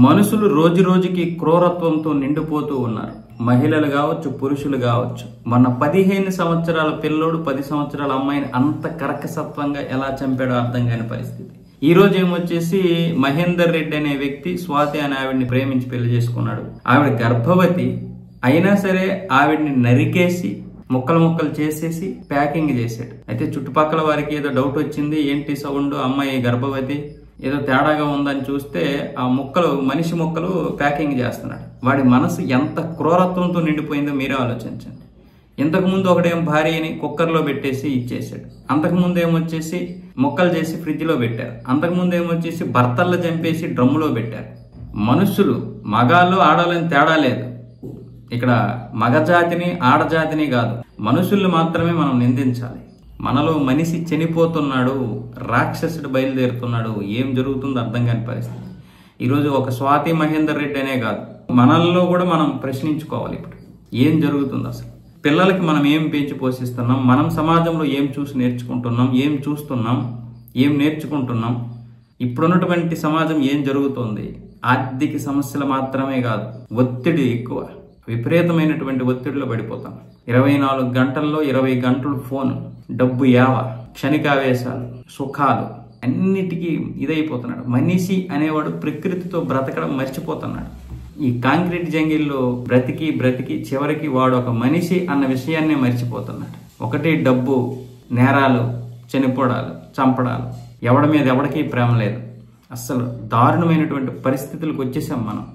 మనుషులు రోజు రోజుకి క్రూరత్వంతో నిండిపోతూ ఉన్నారు. మహిళలు కావచ్చు, పురుషులు కావచ్చు. మన 15 సంవత్సరాల పిల్లోడు 10 సంవత్సరాల అమ్మాయిని అంత కర్కసత్వంగా ఎలా చంపాడో అర్థం కాని పరిస్థితి. ఈ రోజు ఏమొచ్చేసి మహేందర్ రెడ్డి అనే వ్యక్తి స్వాతి అనే ఆవిడ్ని ప్రేమించి పెళ్లి చేసుకున్నాడు. ఆవిడ గర్భవతి అయినా సరే ఆవిడ్ని నరికేసి ముక్కలు ముక్కలు చేసేసి ప్యాకింగ్ చేశాడు. అయితే చుట్టుపక్కల వారికి ఏదో డౌట్ వచ్చింది, ఏంటి సౌండ్, అమ్మాయి గర్భవతి, ఏదో తేడాగా ఉందని చూస్తే ఆ ముక్కలు, మనిషి ముక్కలు ప్యాకింగ్ చేస్తున్నాడు. వాడి మనసు ఎంత క్రూరత్వంతో నిండిపోయిందో మీరే ఆలోచించండి. ఇంతకుముందు ఒకడేం భార్యని కుక్కర్లో పెట్టేసి ఇచ్చేసాడు. అంతకుముందు ఏమొచ్చేసి ముక్కలు చేసి ఫ్రిడ్జ్లో పెట్టారు. అంతకుముందు ఏమొచ్చేసి భర్తల్లో చంపేసి డ్రమ్ములో పెట్టారు. మనుషులు మగాళ్ళు ఆడాలని తేడా లేదు. ఇక్కడ మగజాతిని ఆడజాతిని కాదు, మనుషుల్ని మాత్రమే మనం నిందించాలి. మనలో మనిషి చనిపోతున్నాడు, రాక్షసుడు బయలుదేరుతున్నాడు, ఏం జరుగుతుందో అర్థం కాని పరిస్థితి. ఈరోజు ఒక స్వాతి మహేందర్ రెడ్డి అనే కాదు, మనల్లో కూడా మనం ప్రశ్నించుకోవాలి. ఇప్పుడు ఏం జరుగుతుంది అసలు? పిల్లలకి మనం ఏం పెంచి పోషిస్తున్నాం? మనం సమాజంలో ఏం చూసి నేర్చుకుంటున్నాం? ఏం చూస్తున్నాం? ఏం నేర్చుకుంటున్నాం? ఇప్పుడున్నటువంటి సమాజం ఏం జరుగుతుంది? ఆర్థిక సమస్యలు మాత్రమే కాదు, ఒత్తిడి ఎక్కువ, విపరీతమైనటువంటి ఒత్తిడిలో పడిపోతాం. 24 గంటల్లో 20 గంటలు ఫోన్, డబ్బు యావ, క్షణికావేశాలు, సుఖాలు, అన్నిటికీ ఇదైపోతున్నాడు. మనిషి అనేవాడు ప్రకృతితో బ్రతకడం మర్చిపోతున్నాడు. ఈ కాంక్రీట్ జంగిల్లో బ్రతికి బ్రతికి చివరికి వాడు ఒక మనిషి అన్న విషయాన్నే మర్చిపోతున్నాడు. ఒకటి డబ్బు, నేరాలు, చనిపోవడాలు, చంపడాలు, ఎవడి మీద ఎవడికి ప్రేమ లేదు. అస్సలు దారుణమైనటువంటి పరిస్థితులకు వచ్చేసాం మనం.